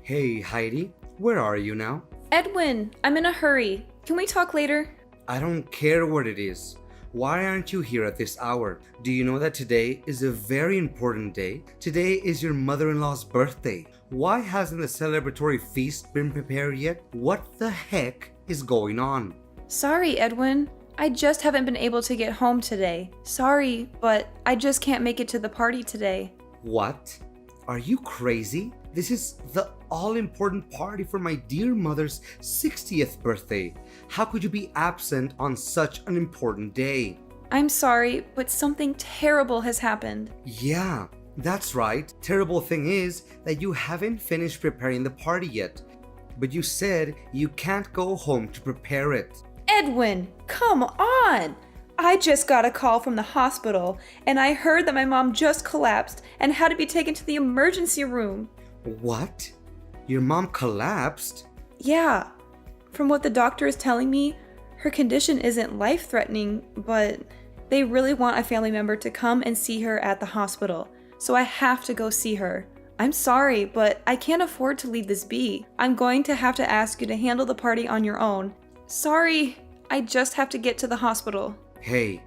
Hey Heidi, where are you now? Edwin, I'm in a hurry. Can we talk later? I don't care what it is. Why aren't you here at this hour? Do you know that today is a very important day? Today is your mother-in-law's birthday. Why hasn't the celebratory feast been prepared yet? What the heck is going on? Sorry, Edwin. I just haven't been able to get home today. Sorry, but I just can't make it to the party today. What? Are you crazy? This is the all-important party for my dear mother's 60th birthday. How could you be absent on such an important day? I'm sorry, but something terrible has happened. Yeah, that's right. Terrible thing is that you haven't finished preparing the party yet. But you said you can't go home to prepare it. Edwin, come on! I just got a call from the hospital, and I heard that my mom just collapsed and had to be taken to the emergency room. What? Your mom collapsed? Yeah. From what the doctor is telling me, her condition isn't life-threatening, but they really want a family member to come and see her at the hospital, so I have to go see her. I'm sorry, but I can't afford to leave this be. I'm going to have to ask you to handle the party on your own. Sorry, I just have to get to the hospital. Hey,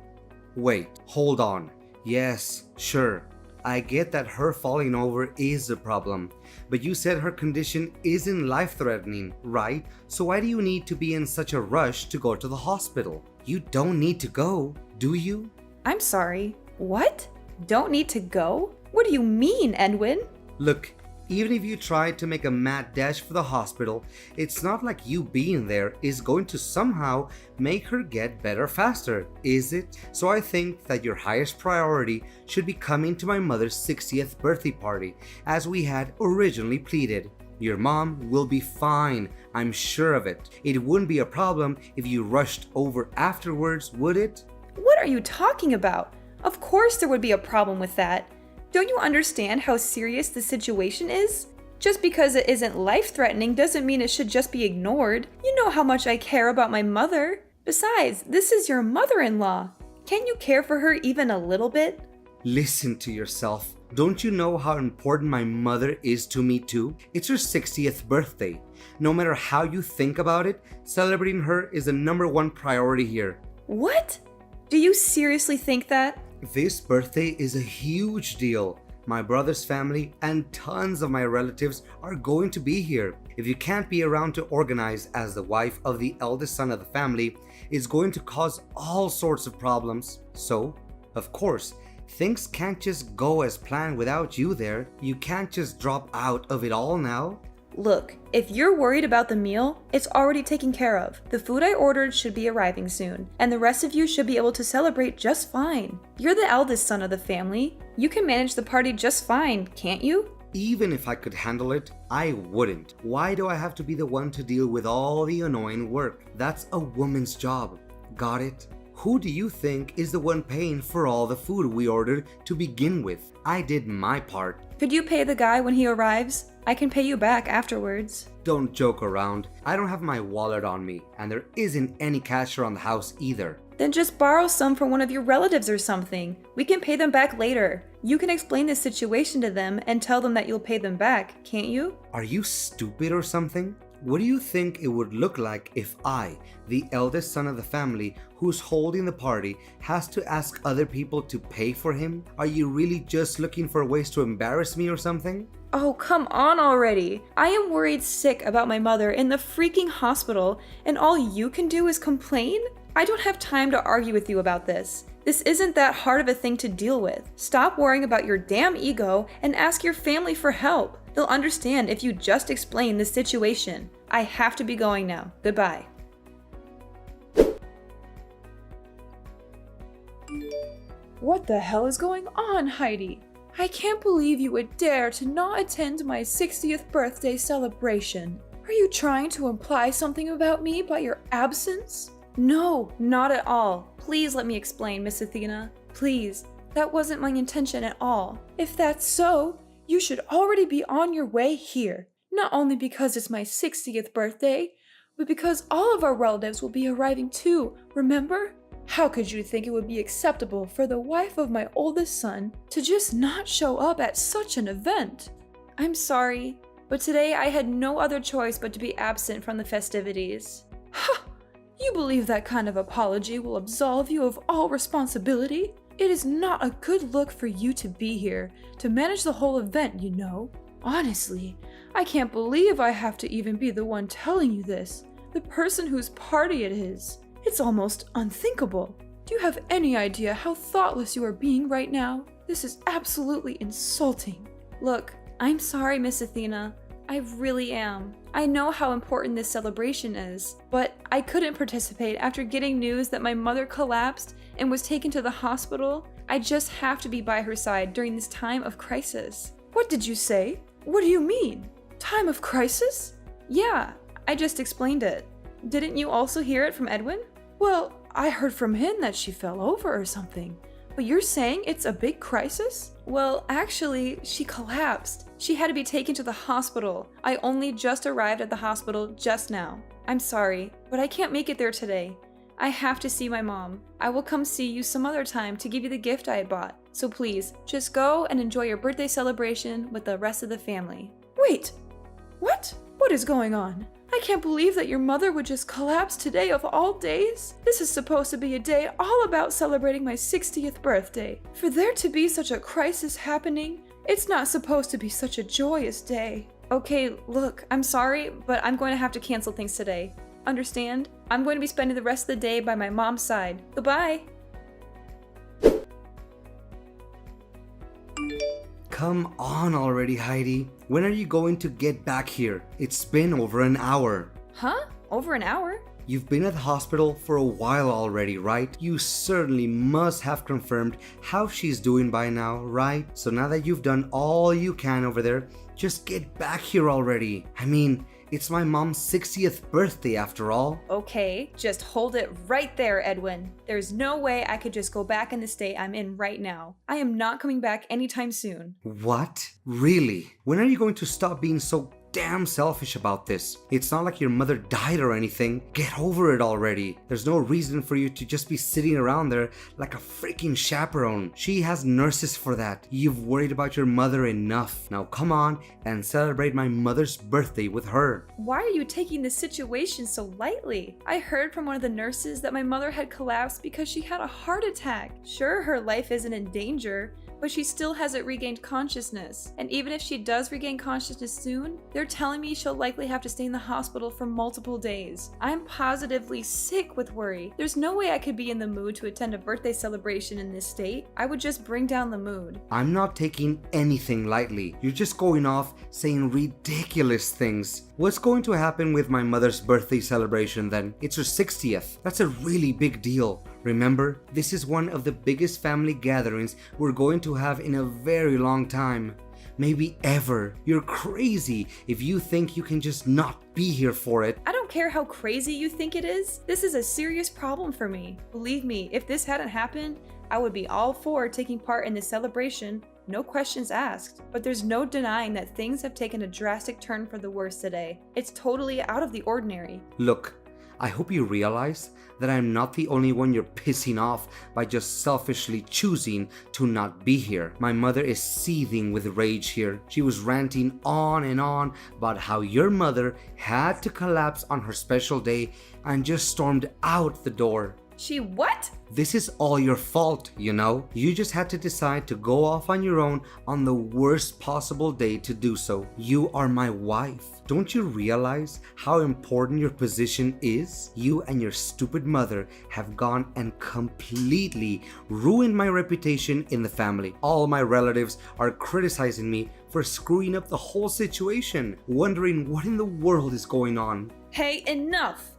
wait, hold on. Yes, sure. I get that her falling over is a problem, but you said her condition isn't life-threatening, right? So why do you need to be in such a rush to go to the hospital? You don't need to go, do you? I'm sorry. What? Don't need to go? What do you mean, Edwin? Look, even if you tried to make a mad dash for the hospital, it's not like you being there is going to somehow make her get better faster, is it? So I think that your highest priority should be coming to my mother's 60th birthday party, as we had originally pleaded. Your mom will be fine, I'm sure of it. It wouldn't be a problem if you rushed over afterwards, would it? What are you talking about? Of course there would be a problem with that. Don't you understand how serious the situation is? Just because it isn't life-threatening doesn't mean it should just be ignored. You know how much I care about my mother. Besides, this is your mother-in-law. Can't you care for her even a little bit? Listen to yourself. Don't you know how important my mother is to me too? It's her 60th birthday. No matter how you think about it, celebrating her is the #1 priority here. What? Do you seriously think that? This birthday is a huge deal. My brother's family and tons of my relatives are going to be here. If you can't be around to organize as the wife of the eldest son of the family, it's going to cause all sorts of problems. So, of course, things can't just go as planned without you there. You can't just drop out of it all now. Look, if you're worried about the meal, it's already taken care of. The food I ordered should be arriving soon, and the rest of you should be able to celebrate just fine. You're the eldest son of the family. You can manage the party just fine, can't you? Even if I could handle it, I wouldn't. Why do I have to be the one to deal with all the annoying work? That's a woman's job. Got it? Who do you think is the one paying for all the food we ordered to begin with? I did my part. Could you pay the guy when he arrives? I can pay you back afterwards. Don't joke around. I don't have my wallet on me, and there isn't any cash around the house either. Then just borrow some from one of your relatives or something. We can pay them back later. You can explain the situation to them and tell them that you'll pay them back, can't you? Are you stupid or something? What do you think it would look like if I, the eldest son of the family who's holding the party, has to ask other people to pay for him? Are you really just looking for ways to embarrass me or something? Oh, come on already. I am worried sick about my mother in the freaking hospital, and all you can do is complain? I don't have time to argue with you about this. This isn't that hard of a thing to deal with. Stop worrying about your damn ego and ask your family for help. They'll understand if you just explain the situation. I have to be going now. Goodbye. What the hell is going on, Heidi? I can't believe you would dare to not attend my 60th birthday celebration. Are you trying to imply something about me by your absence? No, not at all. Please let me explain, Miss Athena. Please. That wasn't my intention at all. If that's so, you should already be on your way here. Not only because it's my 60th birthday, but because all of our relatives will be arriving too, remember? How could you think it would be acceptable for the wife of my oldest son to just not show up at such an event? I'm sorry. but today I had no other choice but to be absent from the festivities. Ha! You believe that kind of apology will absolve you of all responsibility? It is not a good look for you to be here, to manage the whole event, you know. Honestly, I can't believe I have to even be the one telling you this, the person whose party it is. It's almost unthinkable. Do you have any idea how thoughtless you are being right now? This is absolutely insulting. Look, I'm sorry, Miss Athena. I really am. I know how important this celebration is, but I couldn't participate after getting news that my mother collapsed and was taken to the hospital. I just have to be by her side during this time of crisis. What did you say? What do you mean? Time of crisis? Yeah, I just explained it. Didn't you also hear it from Edwin? Well, I heard from him that she fell over or something. But you're saying it's a big crisis? Well, actually, she collapsed. She had to be taken to the hospital. I only just arrived at the hospital just now. I'm sorry, but I can't make it there today. I have to see my mom. I will come see you some other time to give you the gift I had bought. So please, just go and enjoy your birthday celebration with the rest of the family. Wait! What? What is going on? I can't believe that your mother would just collapse today of all days. This is supposed to be a day all about celebrating my 60th birthday. For there to be such a crisis happening, it's not supposed to be such a joyous day. Okay, look, I'm sorry, but I'm going to have to cancel things today. Understand? I'm going to be spending the rest of the day by my mom's side. Goodbye! Come on already, Heidi. When are you going to get back here? It's been over an hour. Huh? Over an hour? You've been at the hospital for a while already, right? You certainly must have confirmed how she's doing by now, right? So now that you've done all you can over there, just get back here already. I mean, it's my mom's 60th birthday after all. Okay, just hold it right there, Edwin. There's no way I could just go back in the state I'm in right now. I am not coming back anytime soon. What? Really? When are you going to stop being so damn selfish about this? It's not like your mother died or anything. Get over it already. There's no reason for you to just be sitting around there like a freaking chaperone. She has nurses for that. You've worried about your mother enough. Now come on and celebrate my mother's birthday with her. Why are you taking this situation so lightly? I heard from one of the nurses that my mother had collapsed because she had a heart attack. Sure, her life isn't in danger, but she still hasn't regained consciousness. And even if she does regain consciousness soon, they're telling me she'll likely have to stay in the hospital for multiple days. I'm positively sick with worry. There's no way I could be in the mood to attend a birthday celebration in this state. I would just bring down the mood. I'm not taking anything lightly. You're just going off saying ridiculous things. What's going to happen with my mother's birthday celebration then? It's her 60th. That's a really big deal. Remember, this is one of the biggest family gatherings we're going to have in a very long time. Maybe ever. You're crazy if you think you can just not be here for it. I don't care how crazy you think it is. This is a serious problem for me. Believe me, if this hadn't happened, I would be all for taking part in this celebration. No questions asked. But there's no denying that things have taken a drastic turn for the worse today. It's totally out of the ordinary. Look, I hope you realize that I'm not the only one you're pissing off by just selfishly choosing to not be here. My mother is seething with rage here. She was ranting on and on about how your mother had to collapse on her special day and just stormed out the door. She what? This is all your fault, you know? You just had to decide to go off on your own on the worst possible day to do so. You are my wife. Don't you realize how important your position is? You and your stupid mother have gone and completely ruined my reputation in the family. All my relatives are criticizing me for screwing up the whole situation, wondering what in the world is going on. Hey, enough!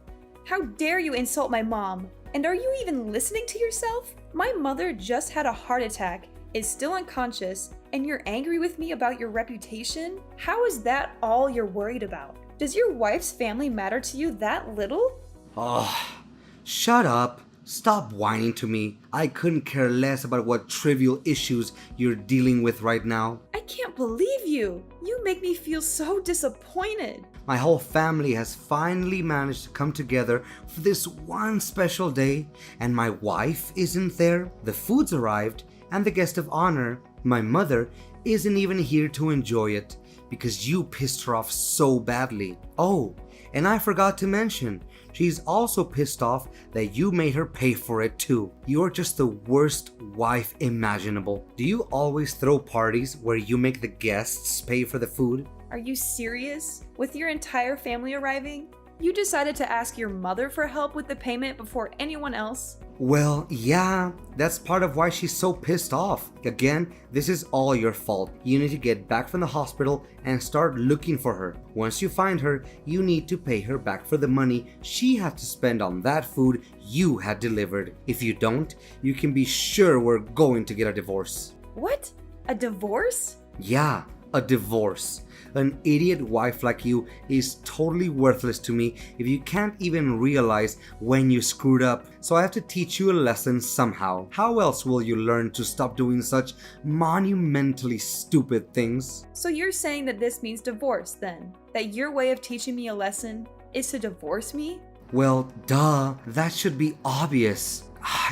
How dare you insult my mom? And are you even listening to yourself? My mother just had a heart attack, is still unconscious, and you're angry with me about your reputation? How is that all you're worried about? Does your wife's family matter to you that little? Oh, shut up. Stop whining to me. I couldn't care less about what trivial issues you're dealing with right now. I can't believe you. You make me feel so disappointed. My whole family has finally managed to come together for this one special day, and my wife isn't there. The food's arrived, and the guest of honor, my mother, isn't even here to enjoy it because you pissed her off so badly. Oh, and I forgot to mention, she's also pissed off that you made her pay for it too. You're just the worst wife imaginable. Do you always throw parties where you make the guests pay for the food? Are you serious? With your entire family arriving? You decided to ask your mother for help with the payment before anyone else? Well, yeah, that's part of why she's so pissed off. Again, this is all your fault. You need to get back from the hospital and start looking for her. Once you find her, you need to pay her back for the money she had to spend on that food you had delivered. If you don't, you can be sure we're going to get a divorce. What? A divorce? Yeah, a divorce. An idiot wife like you is totally worthless to me if you can't even realize when you screwed up. So I have to teach you a lesson somehow. How else will you learn to stop doing such monumentally stupid things? So you're saying that this means divorce then? That your way of teaching me a lesson is to divorce me? Well, duh. That should be obvious.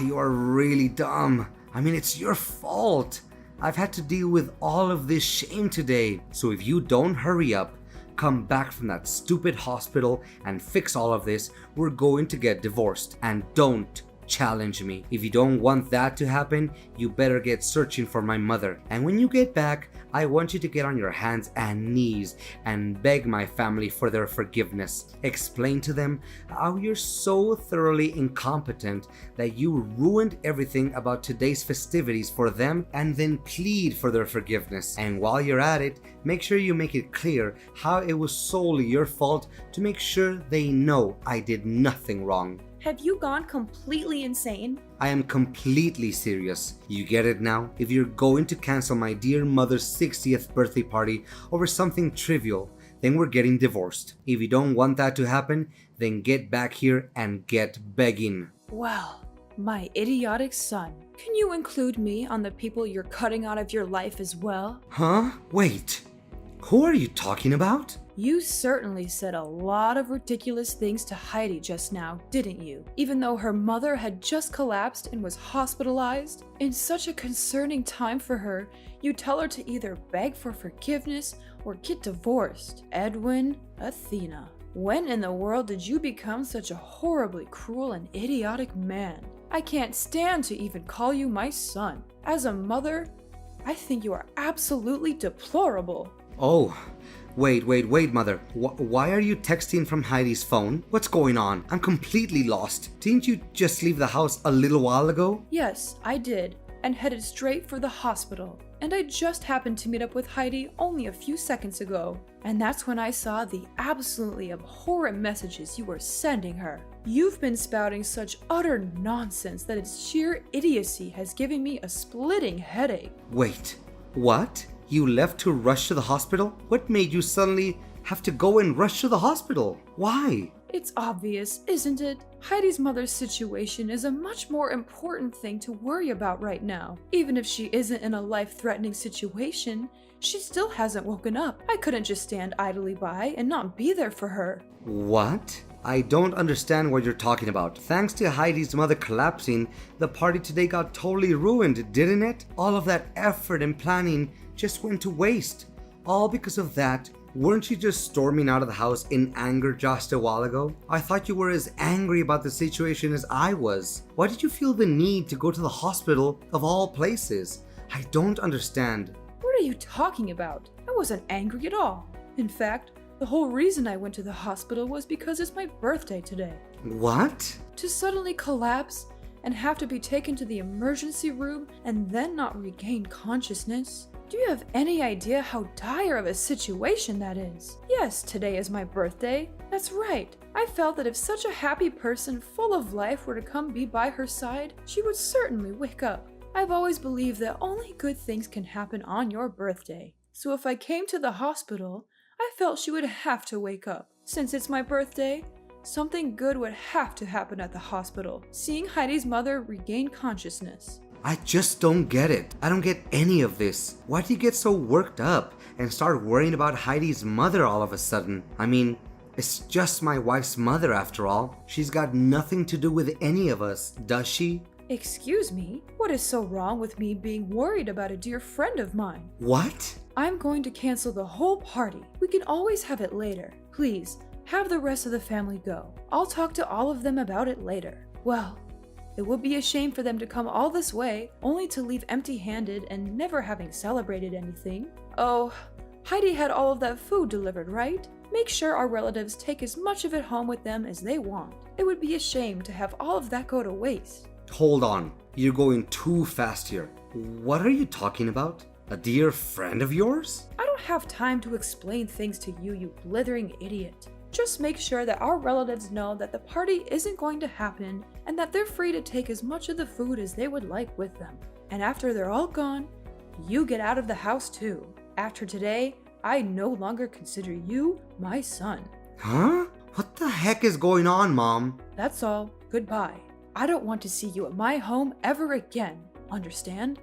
You are really dumb. I mean, it's your fault. I've had to deal with all of this shame today. So if you don't hurry up, come back from that stupid hospital and fix all of this, we're going to get divorced. And don't challenge me. If you don't want that to happen, you better get searching for my mother. And when you get back, I want you to get on your hands and knees and beg my family for their forgiveness. Explain to them how you're so thoroughly incompetent that you ruined everything about today's festivities for them, and then plead for their forgiveness. And while you're at it, make sure you make it clear how it was solely your fault to make sure they know I did nothing wrong. Have you gone completely insane? I am completely serious. You get it now? If you're going to cancel my dear mother's 60th birthday party over something trivial, then we're getting divorced. If you don't want that to happen, then get back here and get begging. Well, my idiotic son. Can you include me on the people you're cutting out of your life as well? Huh? Wait. Who are you talking about? You certainly said a lot of ridiculous things to Heidi just now, didn't you? Even though her mother had just collapsed and was hospitalized? In such a concerning time for her, you tell her to either beg for forgiveness or get divorced. Edwin, Athena, when in the world did you become such a horribly cruel and idiotic man? I can't stand to even call you my son. As a mother, I think you are absolutely deplorable. Oh, wait, mother. Why are you texting from Heidi's phone? What's going on? I'm completely lost. Didn't you just leave the house a little while ago? Yes, I did, and headed straight for the hospital. And I just happened to meet up with Heidi only a few seconds ago. And that's when I saw the absolutely abhorrent messages you were sending her. You've been spouting such utter nonsense that its sheer idiocy has given me a splitting headache. Wait, what? You left to rush to the hospital? What made you suddenly have to go and rush to the hospital? Why? It's obvious, isn't it? Heidi's mother's situation is a much more important thing to worry about right now. Even if she isn't in a life-threatening situation, she still hasn't woken up. I couldn't just stand idly by and not be there for her. What? I don't understand what you're talking about. Thanks to Heidi's mother collapsing, the party today got totally ruined, didn't it? All of that effort and planning just went to waste. All because of that. Weren't you just storming out of the house in anger just a while ago? I thought you were as angry about the situation as I was. Why did you feel the need to go to the hospital of all places? I don't understand. What are you talking about? I wasn't angry at all. In fact, the whole reason I went to the hospital was because it's my birthday today. What? To suddenly collapse and have to be taken to the emergency room and then not regain consciousness? Do you have any idea how dire of a situation that is? Yes, today is my birthday. That's right. I felt that if such a happy person full of life were to come be by her side, she would certainly wake up. I've always believed that only good things can happen on your birthday. So if I came to the hospital, I felt she would have to wake up. Since it's my birthday, something good would have to happen at the hospital, seeing Heidi's mother regain consciousness. I just don't get it. I don't get any of this. Why do you get so worked up and start worrying about Heidi's mother all of a sudden? I mean, it's just my wife's mother after all. She's got nothing to do with any of us, does she? Excuse me? What is so wrong with me being worried about a dear friend of mine? What? I'm going to cancel the whole party. We can always have it later. Please, have the rest of the family go. I'll talk to all of them about it later. Well, it would be a shame for them to come all this way, only to leave empty-handed and never having celebrated anything. Oh, Heidi had all of that food delivered, right? Make sure our relatives take as much of it home with them as they want. It would be a shame to have all of that go to waste. Hold on, you're going too fast here. What are you talking about? A dear friend of yours? I don't have time to explain things to you, you blithering idiot. Just make sure that our relatives know that the party isn't going to happen and that they're free to take as much of the food as they would like with them. And after they're all gone, you get out of the house too. After today, I no longer consider you my son. Huh? What the heck is going on, Mom? That's all. Goodbye. I don't want to see you at my home ever again. Understand?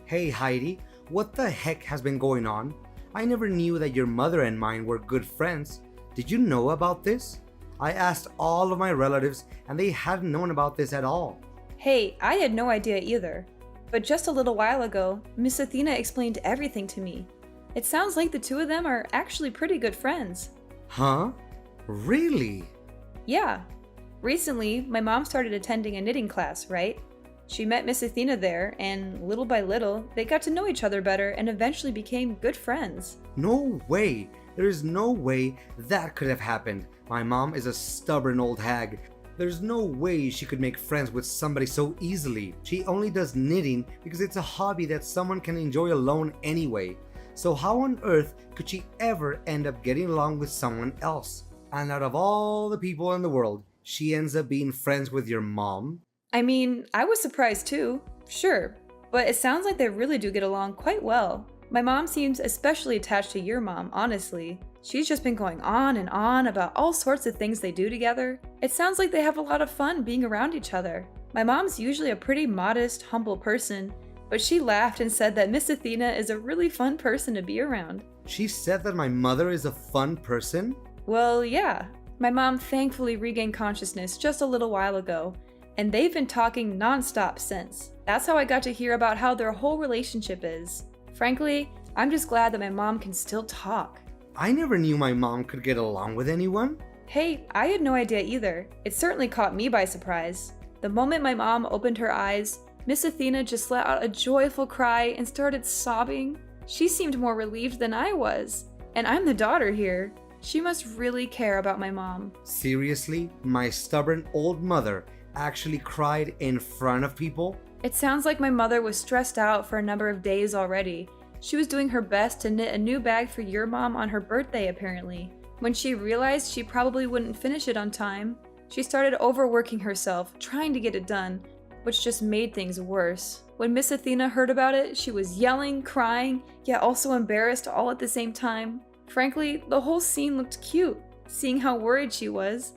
Hey Heidi, what the heck has been going on? I never knew that your mother and mine were good friends. Did you know about this? I asked all of my relatives and they hadn't known about this at all. Hey, I had no idea either. But just a little while ago, Miss Athena explained everything to me. It sounds like the two of them are actually pretty good friends. Huh? Really? Yeah. Recently, my mom started attending a knitting class, right? She met Miss Athena there, and little by little, they got to know each other better and eventually became good friends. No way. There is no way that could have happened. My mom is a stubborn old hag. There's no way she could make friends with somebody so easily. She only does knitting because it's a hobby that someone can enjoy alone anyway. So how on earth could she ever end up getting along with someone else? And out of all the people in the world, she ends up being friends with your mom? I mean, I was surprised too, sure, but it sounds like they really do get along quite well. My mom seems especially attached to your mom, honestly. She's just been going on and on about all sorts of things they do together. It sounds like they have a lot of fun being around each other. My mom's usually a pretty modest, humble person, but she laughed and said that Miss Athena is a really fun person to be around. She said that my mother is a fun person? Well, yeah. My mom thankfully regained consciousness just a little while ago, and they've been talking nonstop since. That's how I got to hear about how their whole relationship is. Frankly, I'm just glad that my mom can still talk. I never knew my mom could get along with anyone. Hey, I had no idea either. It certainly caught me by surprise. The moment my mom opened her eyes, Miss Athena just let out a joyful cry and started sobbing. She seemed more relieved than I was. And I'm the daughter here. She must really care about my mom. Seriously? My stubborn old mother actually cried in front of people? It sounds like my mother was stressed out for a number of days already. She was doing her best to knit a new bag for your mom on her birthday, apparently. When she realized she probably wouldn't finish it on time, she started overworking herself, trying to get it done, which just made things worse. When Miss Athena heard about it, she was yelling, crying, yet also embarrassed all at the same time. Frankly, the whole scene looked cute, seeing how worried she was.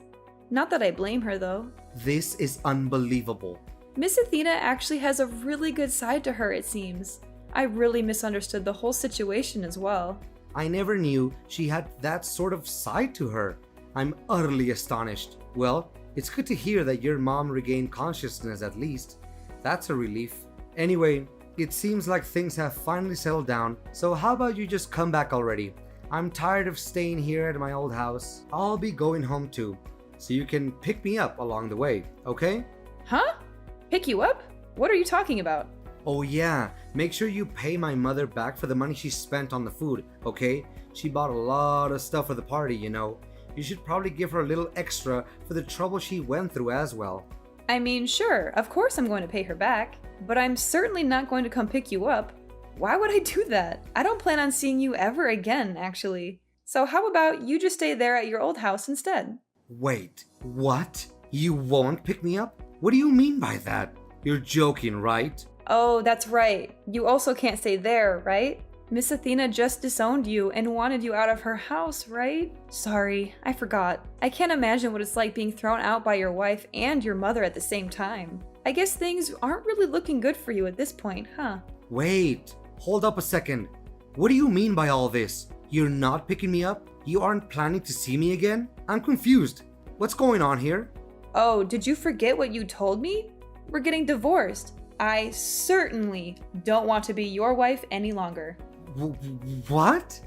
Not that I blame her, though. This is unbelievable. Miss Athena actually has a really good side to her, it seems. I really misunderstood the whole situation as well. I never knew she had that sort of side to her. I'm utterly astonished. Well, it's good to hear that your mom regained consciousness at least. That's a relief. Anyway, it seems like things have finally settled down, so how about you just come back already? I'm tired of staying here at my old house. I'll be going home too, so you can pick me up along the way, okay? Huh? Pick you up? What are you talking about? Oh yeah, make sure you pay my mother back for the money she spent on the food, okay? She bought a lot of stuff for the party, you know. You should probably give her a little extra for the trouble she went through as well. I mean, sure, of course I'm going to pay her back, but I'm certainly not going to come pick you up. Why would I do that? I don't plan on seeing you ever again, actually. So how about you just stay there at your old house instead? Wait, what? You won't pick me up? What do you mean by that? You're joking, right? Oh, that's right. You also can't stay there, right? Miss Athena just disowned you and wanted you out of her house, right? Sorry, I forgot. I can't imagine what it's like being thrown out by your wife and your mother at the same time. I guess things aren't really looking good for you at this point, huh? Wait, hold up a second. What do you mean by all this? You're not picking me up? You aren't planning to see me again? I'm confused. What's going on here? Oh, did you forget what you told me? We're getting divorced. I certainly don't want to be your wife any longer. What?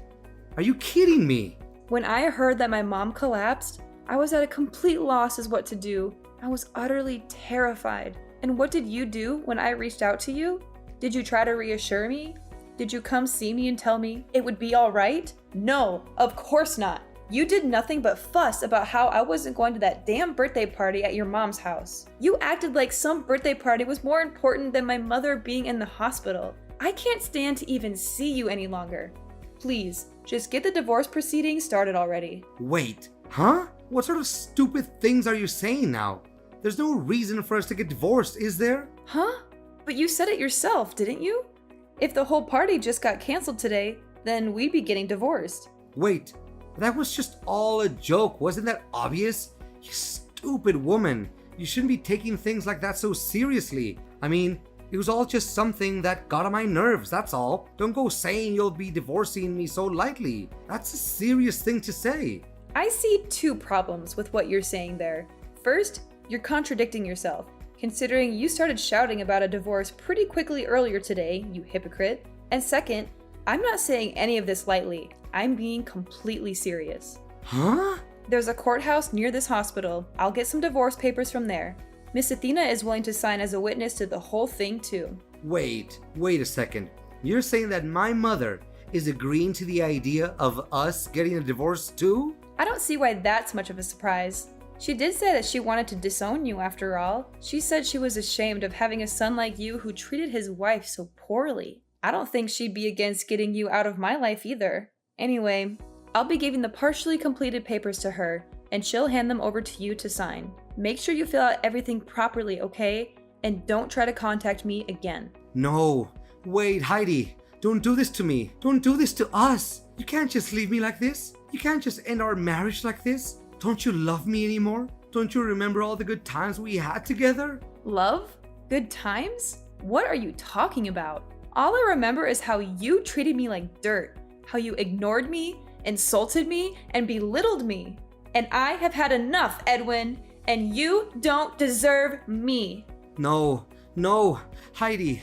Are you kidding me? When I heard that my mom collapsed, I was at a complete loss as what to do. I was utterly terrified. And what did you do when I reached out to you? Did you try to reassure me? Did you come see me and tell me it would be all right? No, of course not. You did nothing but fuss about how I wasn't going to that damn birthday party at your mom's house. You acted like some birthday party was more important than my mother being in the hospital. I can't stand to even see you any longer. Please, just get the divorce proceedings started already. Wait, huh? What sort of stupid things are you saying now? There's no reason for us to get divorced, is there? Huh? But you said it yourself, didn't you? If the whole party just got canceled today, then we'd be getting divorced. Wait, that was just all a joke. Wasn't that obvious? You stupid woman. You shouldn't be taking things like that so seriously. I mean, it was all just something that got on my nerves, that's all. Don't go saying you'll be divorcing me so lightly. That's a serious thing to say. I see two problems with what you're saying there. First, you're contradicting yourself, considering you started shouting about a divorce pretty quickly earlier today, you hypocrite. And second, I'm not saying any of this lightly. I'm being completely serious. Huh? There's a courthouse near this hospital. I'll get some divorce papers from there. Miss Athena is willing to sign as a witness to the whole thing too. Wait a second. You're saying that my mother is agreeing to the idea of us getting a divorce too? I don't see why that's much of a surprise. She did say that she wanted to disown you after all. She said she was ashamed of having a son like you who treated his wife so poorly. I don't think she'd be against getting you out of my life either. Anyway, I'll be giving the partially completed papers to her, and she'll hand them over to you to sign. Make sure you fill out everything properly, okay? And don't try to contact me again. No. Wait, Heidi. Don't do this to me. Don't do this to us. You can't just leave me like this. You can't just end our marriage like this. Don't you love me anymore? Don't you remember all the good times we had together? Love? Good times? What are you talking about? All I remember is how you treated me like dirt. How you ignored me, insulted me, and belittled me. And I have had enough, Edwin. And you don't deserve me. No. Heidi,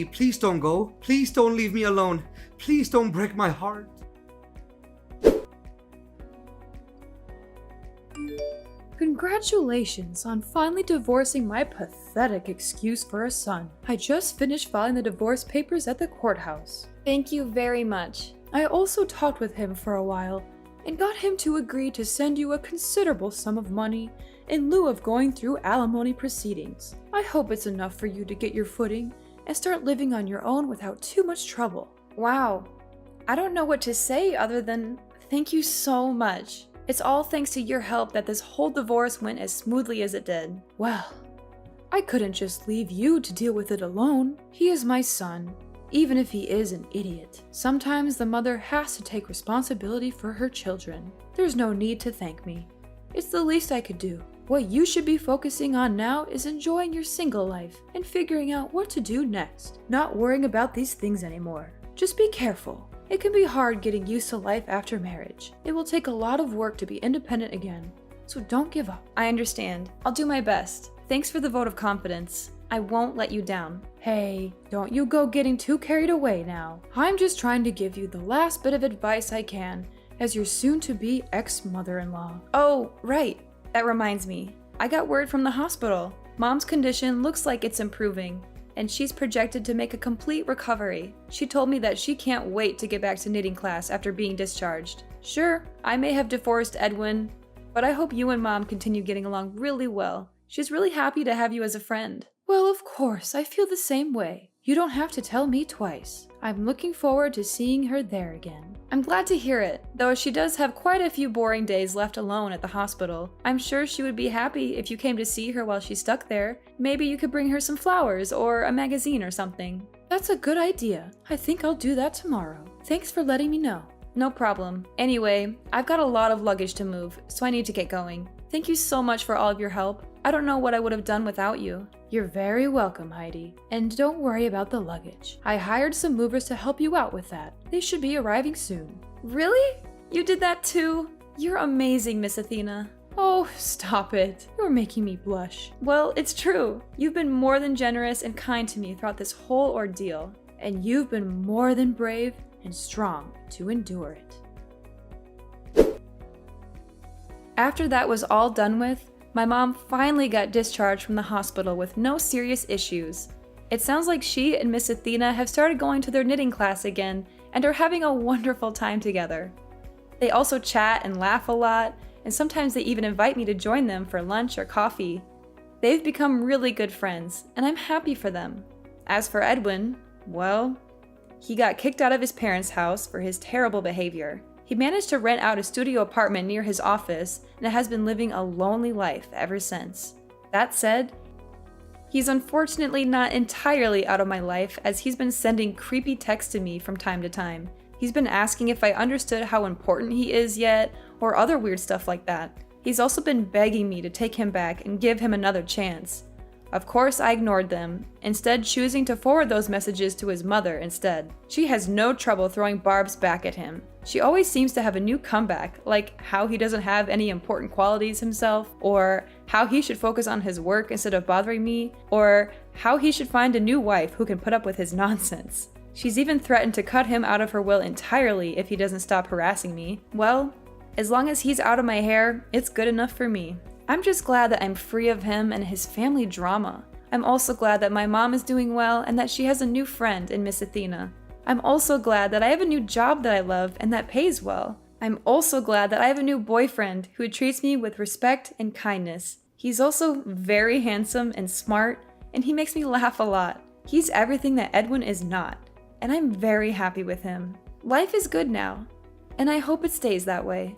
please don't go. Please don't leave me alone. Please don't break my heart. Congratulations on finally divorcing my pathetic excuse for a son. I just finished filing the divorce papers at the courthouse. Thank you very much. I also talked with him for a while and got him to agree to send you a considerable sum of money in lieu of going through alimony proceedings. I hope it's enough for you to get your footing and start living on your own without too much trouble. Wow. I don't know what to say other than thank you so much. It's all thanks to your help that this whole divorce went as smoothly as it did. Well, I couldn't just leave you to deal with it alone. He is my son, even if he is an idiot. Sometimes the mother has to take responsibility for her children. There's no need to thank me. It's the least I could do. What you should be focusing on now is enjoying your single life and figuring out what to do next. Not worrying about these things anymore. Just be careful. It can be hard getting used to life after marriage. It will take a lot of work to be independent again. So don't give up. I understand. I'll do my best. Thanks for the vote of confidence. I won't let you down. Hey, don't you go getting too carried away now. I'm just trying to give you the last bit of advice I can as your soon-to-be ex-mother-in-law. Oh, right. That reminds me. I got word from the hospital. Mom's condition looks like it's improving, and she's projected to make a complete recovery. She told me that she can't wait to get back to knitting class after being discharged. Sure, I may have divorced Edwin, but I hope you and Mom continue getting along really well. She's really happy to have you as a friend. Well, of course, I feel the same way. You don't have to tell me twice. I'm looking forward to seeing her there again. I'm glad to hear it, though she does have quite a few boring days left alone at the hospital. I'm sure she would be happy if you came to see her while she's stuck there. Maybe you could bring her some flowers or a magazine or something. That's a good idea. I think I'll do that tomorrow. Thanks for letting me know. No problem. Anyway, I've got a lot of luggage to move, so I need to get going. Thank you so much for all of your help. I don't know what I would have done without you. You're very welcome, Heidi. And don't worry about the luggage. I hired some movers to help you out with that. They should be arriving soon. Really? You did that too? You're amazing, Miss Athena. Oh, stop it. You're making me blush. Well, it's true. You've been more than generous and kind to me throughout this whole ordeal, and you've been more than brave and strong to endure it. After that was all done with, my mom finally got discharged from the hospital with no serious issues. It sounds like she and Miss Athena have started going to their knitting class again and are having a wonderful time together. They also chat and laugh a lot, and sometimes they even invite me to join them for lunch or coffee. They've become really good friends, and I'm happy for them. As for Edwin, well, he got kicked out of his parents' house for his terrible behavior. He managed to rent out a studio apartment near his office and has been living a lonely life ever since. That said, he's unfortunately not entirely out of my life, as he's been sending creepy texts to me from time to time. He's been asking if I understood how important he is yet, or other weird stuff like that. He's also been begging me to take him back and give him another chance. Of course, I ignored them, instead choosing to forward those messages to his mother instead. She has no trouble throwing barbs back at him. She always seems to have a new comeback, like how he doesn't have any important qualities himself, or how he should focus on his work instead of bothering me, or how he should find a new wife who can put up with his nonsense. She's even threatened to cut him out of her will entirely if he doesn't stop harassing me. Well, as long as he's out of my hair, it's good enough for me. I'm just glad that I'm free of him and his family drama. I'm also glad that my mom is doing well and that she has a new friend in Miss Athena. I'm also glad that I have a new job that I love and that pays well. I'm also glad that I have a new boyfriend who treats me with respect and kindness. He's also very handsome and smart, and he makes me laugh a lot. He's everything that Edwin is not, and I'm very happy with him. Life is good now, and I hope it stays that way.